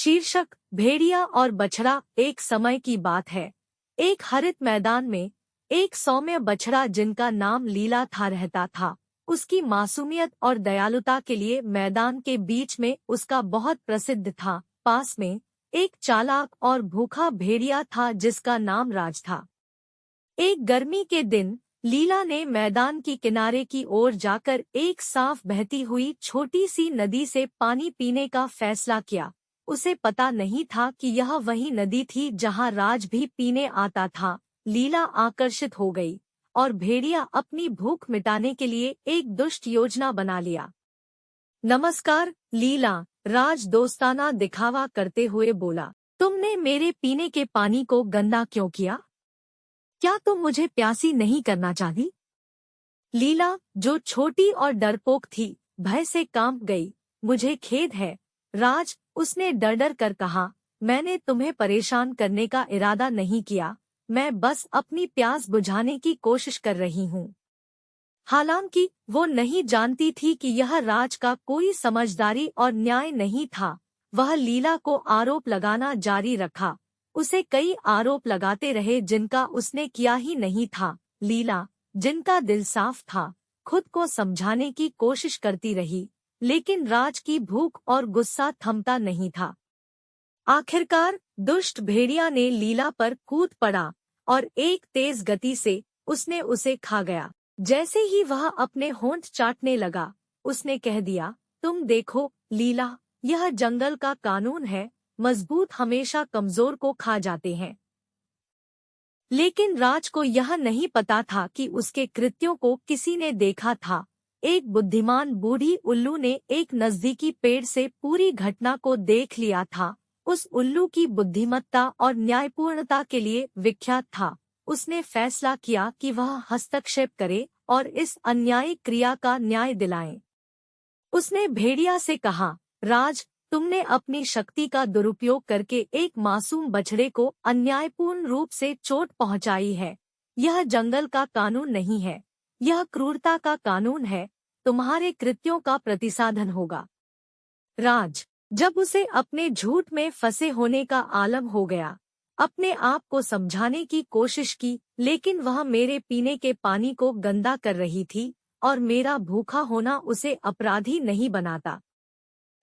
शीर्षक भेड़िया और बछड़ा। एक समय की बात है। एक हरित मैदान में एक सौम्य बछड़ा जिनका नाम लीला था रहता था। उसकी मासूमियत और दयालुता के लिए मैदान के बीच में उसका बहुत प्रसिद्ध था। पास में एक चालाक और भूखा भेड़िया था जिसका नाम राज था। एक गर्मी के दिन लीला ने मैदान की किनारे की ओर जाकर एक साफ बहती हुई छोटी सी नदी से पानी पीने का फैसला किया। उसे पता नहीं था कि यह वही नदी थी जहां राज भी पीने आता था। लीला आकर्षित हो गई और भेड़िया अपनी भूख मिटाने के लिए एक दुष्ट योजना बना लिया। नमस्कार लीला, राज दोस्ताना दिखावा करते हुए बोला। तुमने मेरे पीने के पानी को गंदा क्यों किया? क्या तुम मुझे प्यासी नहीं करना चाहती? लीला, जो छोटी और डरपोक थी, भय से कांप गई। मुझे खेद है राज, उसने डर डर कर कहा। मैंने तुम्हें परेशान करने का इरादा नहीं किया, मैं बस अपनी प्यास बुझाने की कोशिश कर रही हूँ। हालांकि वो नहीं जानती थी कि यह राज का कोई समझदारी और न्याय नहीं था। वह लीला को आरोप लगाना जारी रखा। उसे कई आरोप लगाते रहे जिनका उसने किया ही नहीं था। लीला, जिनका दिल साफ था, खुद को समझाने की कोशिश करती रही, लेकिन राज की भूख और गुस्सा थमता नहीं था। आखिरकार दुष्ट भेड़िया ने लीला पर कूद पड़ा और एक तेज गति से उसने उसे खा गया। जैसे ही वह अपने होंठ चाटने लगा, उसने कह दिया, तुम देखो लीला, यह जंगल का कानून है, मजबूत हमेशा कमजोर को खा जाते हैं। लेकिन राज को यह नहीं पता था कि उसके कृत्यों को किसी ने देखा था। एक बुद्धिमान बूढ़ी उल्लू ने एक नजदीकी पेड़ से पूरी घटना को देख लिया था। उस उल्लू की बुद्धिमत्ता और न्यायपूर्णता के लिए विख्यात था। उसने फैसला किया कि वह हस्तक्षेप करे और इस अन्यायी क्रिया का न्याय दिलाए। उसने भेड़िया से कहा, राज, तुमने अपनी शक्ति का दुरुपयोग करके एक मासूम बछड़े को अन्यायपूर्ण रूप से चोट पहुंचाई है। यह जंगल का कानून नहीं है, यह क्रूरता का कानून है। तुम्हारे कृत्यों का प्रतिसाधन होगा। राज, जब उसे अपने झूठ में फंसे होने का आलम हो गया, अपने आप को समझाने की कोशिश की, लेकिन वह मेरे पीने के पानी को गंदा कर रही थी और मेरा भूखा होना उसे अपराधी नहीं बनाता।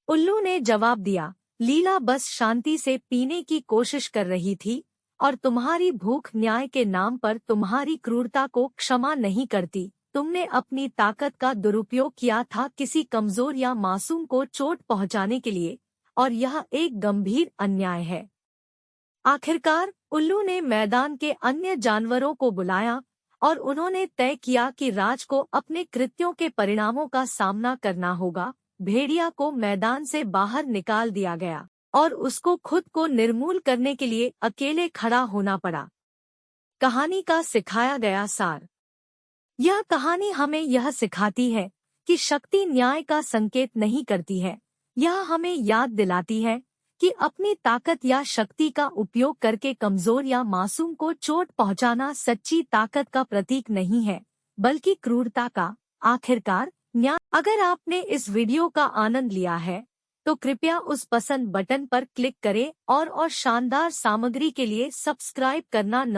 उल्लू ने जवाब दिया, लीला बस शांति से पीने की कोशिश कर रही थी और तुम्हारी भूख न्याय के नाम पर तुम्हारी क्रूरता को क्षमा नहीं करती। तुमने अपनी ताकत का दुरुपयोग किया था किसी कमजोर या मासूम को चोट पहुंचाने के लिए, और यह एक गंभीर अन्याय है। आखिरकार उल्लू ने मैदान के अन्य जानवरों को बुलाया और उन्होंने तय किया कि राज को अपने कृत्यों के परिणामों का सामना करना होगा। भेड़िया को मैदान से बाहर निकाल दिया गया और उसको खुद को निर्मूल करने के लिए अकेले खड़ा होना पड़ा। कहानी का सिखाया गया सार। यह कहानी हमें यह सिखाती है कि शक्ति न्याय का संकेत नहीं करती है। यह हमें याद दिलाती है कि अपनी ताकत या शक्ति का उपयोग करके कमजोर या मासूम को चोट पहुंचाना सच्ची ताकत का प्रतीक नहीं है, बल्कि क्रूरता का। आखिरकार न्याय। अगर आपने इस वीडियो का आनंद लिया है तो कृपया उस पसंद बटन पर क्लिक करें और शानदार सामग्री के लिए सब्सक्राइब करना न